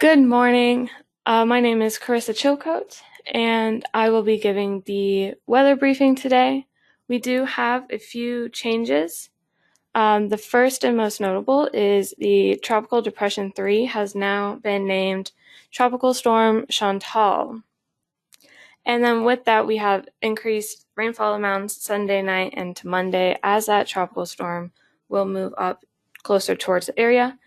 Good morning. My name is Carissa Chilcote, and I will be giving the weather briefing today. We do have a few changes. The first and most notable is the Tropical Depression 3 has now been named Tropical Storm Chantal. And then with that, we have increased rainfall amounts Sunday night into Monday as that tropical storm will move up closer towards the area.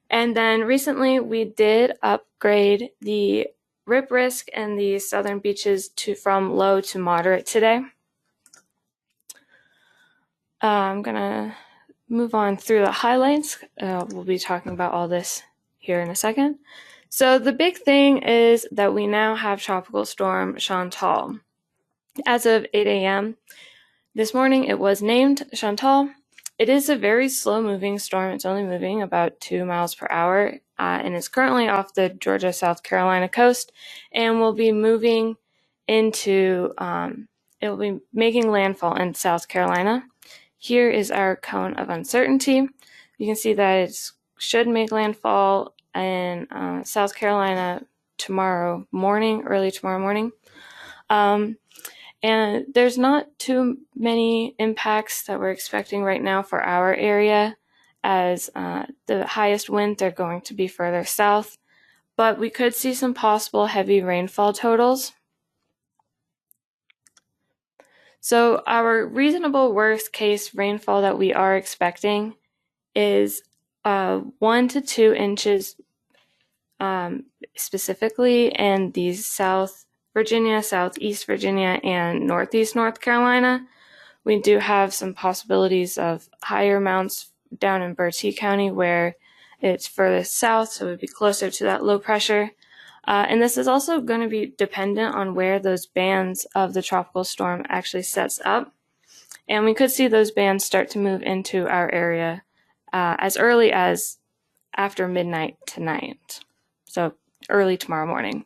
And then recently we did upgrade the rip risk and the southern beaches from low to moderate today. I'm going to move on through the highlights. We'll be talking about all this here in a second. So the big thing is that we now have Tropical Storm Chantal. As of 8 a.m. this morning, it was named Chantal. It is a very slow-moving storm. It's only moving about 2 miles per hour, and it's currently off the Georgia-South Carolina coast, and will be moving into, it will be making landfall in South Carolina. Here is our cone of uncertainty. You can see that it should make landfall in South Carolina tomorrow morning, early tomorrow morning. And there's not too many impacts that we're expecting right now for our area, as the highest winds are going to be further south, but we could see some possible heavy rainfall totals. So our reasonable worst case rainfall that we are expecting is 1 to 2 inches specifically in the South Virginia, Southeast Virginia, and Northeast North Carolina. We do have some possibilities of higher amounts down in Bertie County where it's further south, so it would be closer to that low pressure. And this is also going to be dependent on where those bands of the tropical storm actually sets up. And we could see those bands start to move into our area as early as after midnight tonight, so early tomorrow morning.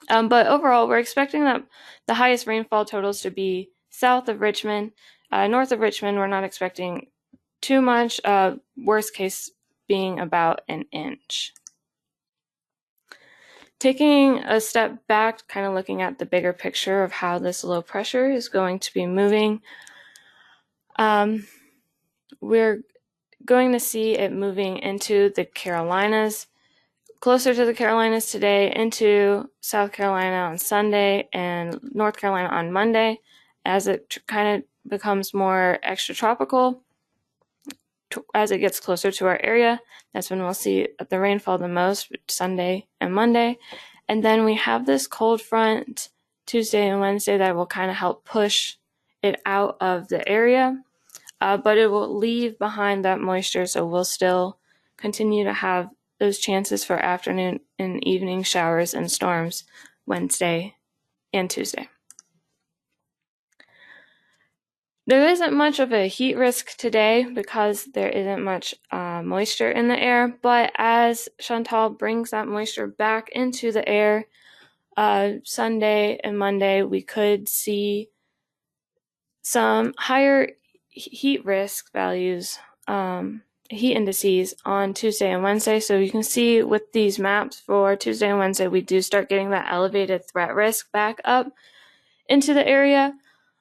But overall, we're expecting that the highest rainfall totals to be south of Richmond. North of Richmond, we're not expecting too much, worst case being about an inch. Taking a step back, kind of looking at the bigger picture of how this low pressure is going to be moving, we're going to see it moving into the Carolinas, closer to the Carolinas today, into South Carolina on Sunday and North Carolina on Monday. As it kind of becomes more extratropical, as it gets closer to our area, that's when we'll see the rainfall the most, Sunday and Monday. And then we have this cold front Tuesday and Wednesday that will kind of help push it out of the area, but it will leave behind that moisture, so we'll still continue to have those chances for afternoon and evening showers and storms Wednesday and Tuesday. There isn't much of a heat risk today because there isn't much moisture in the air, but as Chantal brings that moisture back into the air, Sunday and Monday, we could see some higher heat risk values, heat indices on Tuesday and Wednesday. So you can see with these maps for Tuesday and Wednesday, we do start getting that elevated threat risk back up into the area.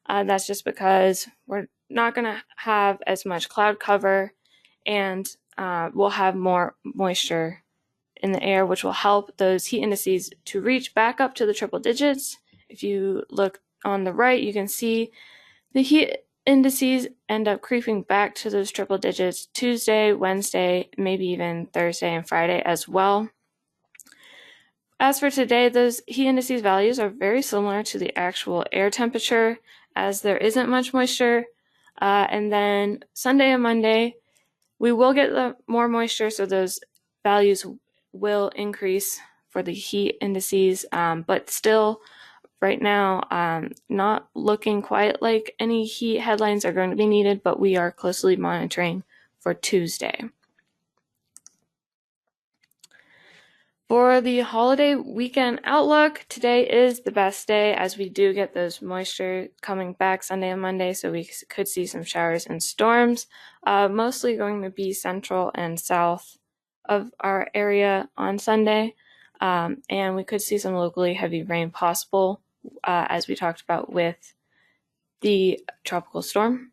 That's just because we're not going to have as much cloud cover, and we'll have more moisture in the air, which will help those heat indices to reach back up to the triple digits. If you look on the right, you can see the heat indices end up creeping back to those triple digits Tuesday, Wednesday, maybe even Thursday and Friday as well. As for today, those heat indices values are very similar to the actual air temperature, as there isn't much moisture. And then Sunday and Monday, we will get more moisture, so those values will increase for the heat indices, but still right now not looking quite like any heat headlines are going to be needed, but we are closely monitoring for Tuesday. For the holiday weekend outlook, today is the best day as we do get those moisture coming back Sunday and Monday, so we could see some showers and storms, mostly going to be central and south of our area on Sunday. And we could see some locally heavy rain possible, as we talked about with the tropical storm.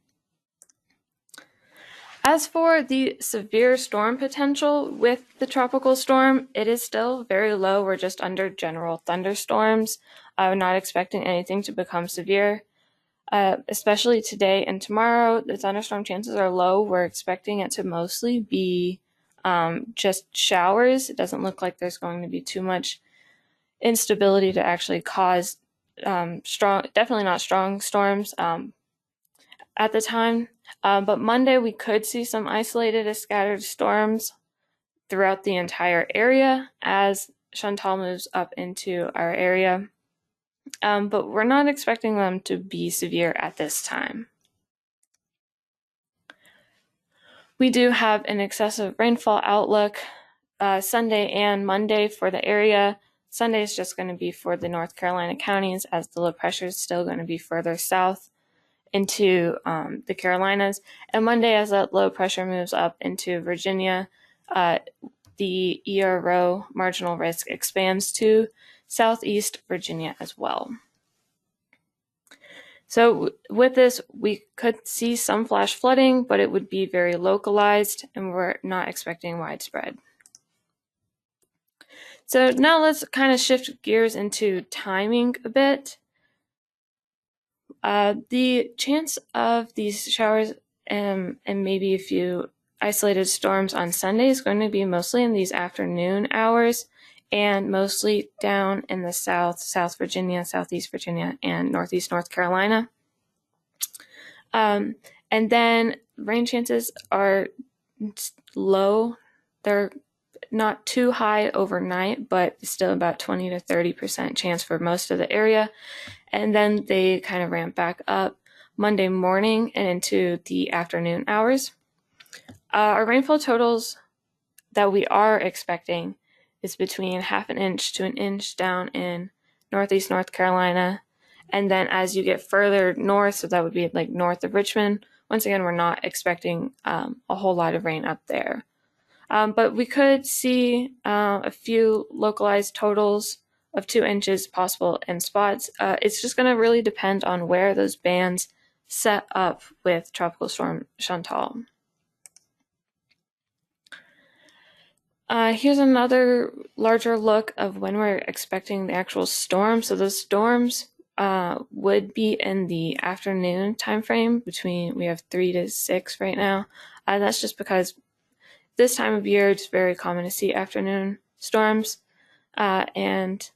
As for the severe storm potential with the tropical storm, it is still very low. We're just under general thunderstorms. I'm not expecting anything to become severe. Especially today and tomorrow, the thunderstorm chances are low. We're expecting it to mostly be just showers. It doesn't look like there's going to be too much instability to actually cause definitely not strong storms at the time. But Monday, we could see some isolated scattered storms throughout the entire area as Chantal moves up into our area. But we're not expecting them to be severe at this time. We do have an excessive rainfall outlook Sunday and Monday for the area. Sunday is just going to be for the North Carolina counties, as the low pressure is still going to be further south into the Carolinas. And Monday, as that low pressure moves up into Virginia, the ERO marginal risk expands to southeast Virginia as well. So with this, we could see some flash flooding, but it would be very localized, and we're not expecting widespread. So now let's kind of shift gears into timing a bit. The chance of these showers and maybe a few isolated storms on Sunday is going to be mostly in these afternoon hours and mostly down in the South Virginia, Southeast Virginia, and Northeast North Carolina. And then rain chances are low. They're not too high overnight, but still about 20 to 30% chance for most of the area. And then they kind of ramp back up Monday morning and into the afternoon hours. Our rainfall totals that we are expecting is between 1/2 inch to 1 inch down in Northeast North Carolina. And then as you get further north, so that would be like north of Richmond, once again, we're not expecting a whole lot of rain up there. But we could see a few localized totals of 2 inches possible in spots. It's just going to really depend on where those bands set up with Tropical Storm Chantal. Here's another larger look of when we're expecting the actual storm. So those storms would be in the afternoon time frame we have 3 to 6 right now. That's just because this time of year it's very common to see afternoon storms, and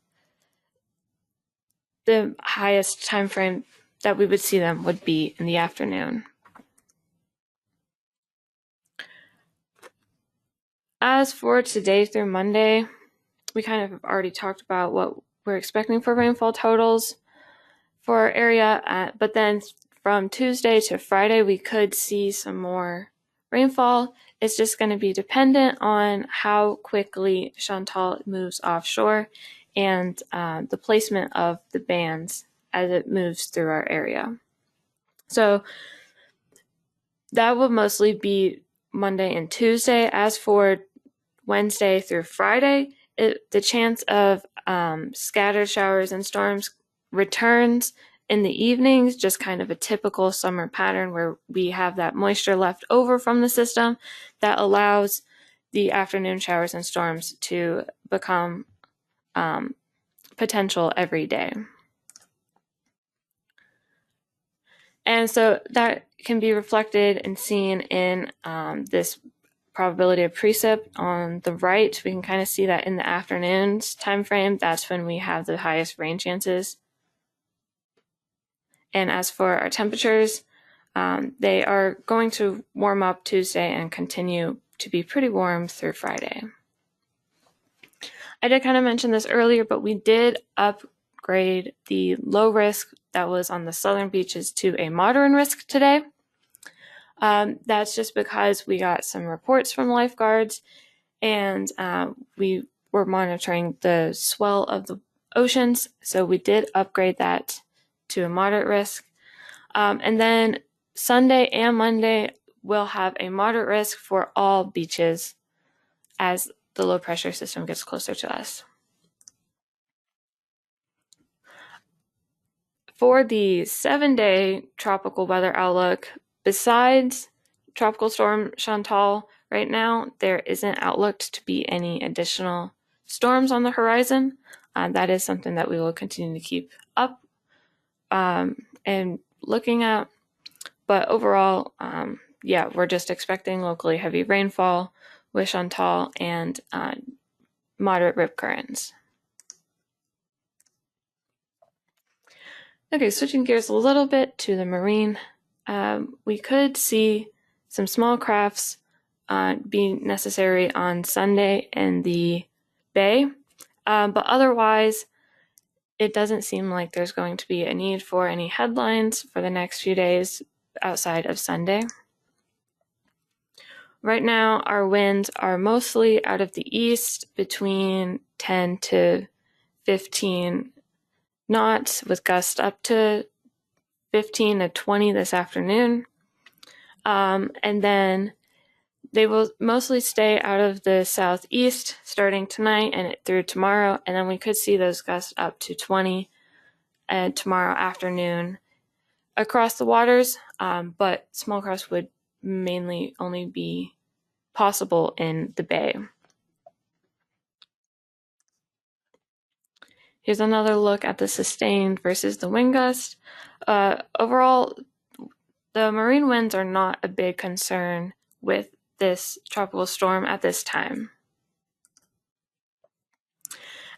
the highest time frame that we would see them would be in the afternoon. As for today through Monday, we kind of have already talked about what we're expecting for rainfall totals for our area, but then from Tuesday to Friday, we could see some more rainfall. It's just going to be dependent on how quickly Chantal moves offshore and the placement of the bands as it moves through our area. So that will mostly be Monday and Tuesday. As for Wednesday through Friday, the chance of scattered showers and storms returns in the evenings, just kind of a typical summer pattern where we have that moisture left over from the system that allows the afternoon showers and storms to become potential every day. And so that can be reflected and seen in this probability of precip on the right. We can kind of see that in the afternoons time frame, that's when we have the highest rain chances. And as for our temperatures, they are going to warm up Tuesday and continue to be pretty warm through Friday. I did kind of mention this earlier, but we did upgrade the low risk that was on the southern beaches to a moderate risk today. That's just because we got some reports from lifeguards, and we were monitoring the swell of the oceans, so we did upgrade that to a moderate risk. And then Sunday and Monday will have a moderate risk for all beaches as the low pressure system gets closer to us. For the 7-day tropical weather outlook, besides Tropical Storm Chantal, right now there isn't outlooked to be any additional storms on the horizon. That is something that we will continue to keep up and looking at. But overall, we're just expecting locally heavy rainfall with Chantal and moderate rip currents. Okay, switching gears a little bit to the marine, we could see some small crafts be necessary on Sunday in the bay, but otherwise, it doesn't seem like there's going to be a need for any headlines for the next few days outside of Sunday. Right now, our winds are mostly out of the east between 10 to 15 knots with gusts up to 15 to 20 this afternoon. And then they will mostly stay out of the southeast starting tonight and through tomorrow. And then we could see those gusts up to 20 tomorrow afternoon across the waters. But small crafts would mainly only be possible in the bay. Here's another look at the sustained versus the wind gust. Overall, the marine winds are not a big concern with this tropical storm at this time.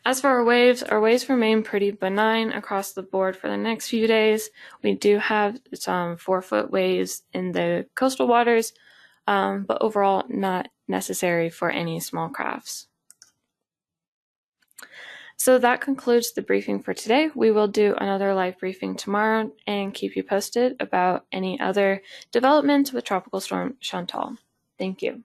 As for our waves remain pretty benign across the board for the next few days. We do have some 4-foot waves in the coastal waters, but overall not necessary for any small crafts. So that concludes the briefing for today. We will do another live briefing tomorrow and keep you posted about any other developments with Tropical Storm Chantal. Thank you.